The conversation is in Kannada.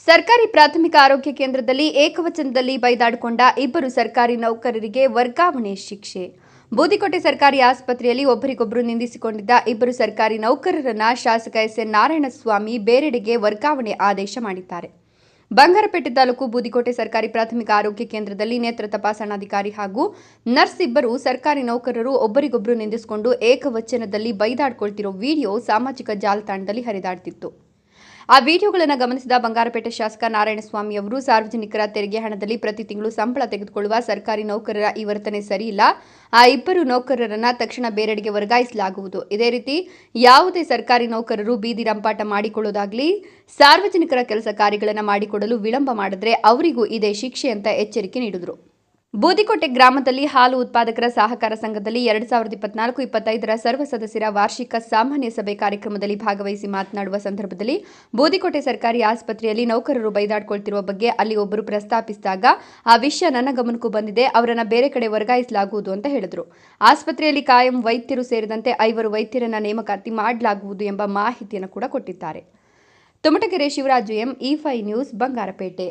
ಸರ್ಕಾರಿ ಪ್ರಾಥಮಿಕ ಆರೋಗ್ಯ ಕೇಂದ್ರದಲ್ಲಿ ಏಕವಚನದಲ್ಲಿ ಬೈದಾಡಿಕೊಂಡ ಇಬ್ಬರು ಸರ್ಕಾರಿ ನೌಕರರಿಗೆ ವರ್ಗಾವಣೆ ಶಿಕ್ಷೆ. ಬೂದಿಕೋಟೆ ಸರ್ಕಾರಿ ಆಸ್ಪತ್ರೆಯಲ್ಲಿ ಒಬ್ಬರಿಗೊಬ್ಬರು ನಿಂದಿಸಿಕೊಂಡಿದ್ದ ಇಬ್ಬರು ಸರ್ಕಾರಿ ನೌಕರರನ್ನ ಶಾಸಕ ಎಸ್.ಎನ್. ನಾರಾಯಣಸ್ವಾಮಿ ಬೇರೆಡೆಗೆ ವರ್ಗಾವಣೆ ಆದೇಶ ಮಾಡಿದ್ದಾರೆ. ಬಂಗಾರಪೇಟೆ ತಾಲೂಕು ಬೂದಿಕೋಟೆ ಸರ್ಕಾರಿ ಪ್ರಾಥಮಿಕ ಆರೋಗ್ಯ ಕೇಂದ್ರದಲ್ಲಿ ನೇತ್ರ ತಪಾಸಣಾಧಿಕಾರಿ ಹಾಗೂ ನರ್ಸ್ ಇಬ್ಬರು ಸರ್ಕಾರಿ ನೌಕರರು ಒಬ್ಬರಿಗೊಬ್ಬರು ನಿಂದಿಸಿಕೊಂಡು ಏಕವಚನದಲ್ಲಿ ಬೈದಾಡ್ಕೊಳ್ತಿರೋ ವಿಡಿಯೋ ಸಾಮಾಜಿಕ ಜಾಲತಾಣದಲ್ಲಿ ಹರಿದಾಡ್ತಿತ್ತು. ಆ ವಿಡಿಯೋಗಳನ್ನು ಗಮನಿಸಿದ ಬಂಗಾರಪೇಟೆ ಶಾಸಕ ನಾರಾಯಣಸ್ವಾಮಿ ಅವರು ಸಾರ್ವಜನಿಕರ ತೆರಿಗೆ ಹಣದಲ್ಲಿ ಪ್ರತಿ ತಿಂಗಳು ಸಂಬಳ ತೆಗೆದುಕೊಳ್ಳುವ ಸರ್ಕಾರಿ ನೌಕರರ ಈ ವರ್ತನೆ ಸರಿಯಿಲ್ಲ. ಆ ಇಬ್ಬರು ನೌಕರರನ್ನ ತಕ್ಷಣ ಬೇರೆಡೆಗೆ ವರ್ಗಾಯಿಸಲಾಗುವುದು. ಇದೇ ರೀತಿ ಯಾವುದೇ ಸರ್ಕಾರಿ ನೌಕರರು ಬೀದಿ ರಂಪಾಟ ಮಾಡಿಕೊಳ್ಳೋದಾಗಲಿ ಸಾರ್ವಜನಿಕರ ಕೆಲಸ ಕಾರ್ಯಗಳನ್ನು ಮಾಡಿಕೊಡಲು ವಿಳಂಬ ಮಾಡಿದ್ರೆ ಅವರಿಗೂ ಇದೇ ಶಿಕ್ಷೆ ಅಂತ ಎಚ್ಚರಿಕೆ ನೀಡಿದರು. ಬೂದಿಕೋಟೆ ಗ್ರಾಮದಲ್ಲಿ ಹಾಲು ಉತ್ಪಾದಕರ ಸಹಕಾರ ಸಂಘದಲ್ಲಿ 2024-25ರ ಸರ್ವ ಸದಸ್ಯರ ವಾರ್ಷಿಕ ಸಾಮಾನ್ಯ ಸಭೆ ಕಾರ್ಯಕ್ರಮದಲ್ಲಿ ಭಾಗವಹಿಸಿ ಮಾತನಾಡುವ ಸಂದರ್ಭದಲ್ಲಿ ಬೂದಿಕೋಟೆ ಸರ್ಕಾರಿ ಆಸ್ಪತ್ರೆಯಲ್ಲಿ ನೌಕರರು ಬೈದಾಡ್ಕೊಳ್ತಿರುವ ಬಗ್ಗೆ ಅಲ್ಲಿ ಒಬ್ಬರು ಪ್ರಸ್ತಾಪಿಸಿದಾಗ ಆ ವಿಷಯ ನನ್ನ ಗಮನಕ್ಕೂ ಬಂದಿದೆ, ಅವರನ್ನ ಬೇರೆ ಕಡೆ ವರ್ಗಾಯಿಸಲಾಗುವುದು ಅಂತ ಹೇಳಿದರು. ಆಸ್ಪತ್ರೆಯಲ್ಲಿ ಕಾಯಂ ವೈದ್ಯರು ಸೇರಿದಂತೆ 5 ವೈದ್ಯರನ್ನ ನೇಮಕಾತಿ ಮಾಡಲಾಗುವುದು ಎಂಬ ಮಾಹಿತಿಯನ್ನು ಕೂಡ ಕೊಟ್ಟಿದ್ದಾರೆ. Tumatagere Shivaraju M, E5 news, Bangarpet.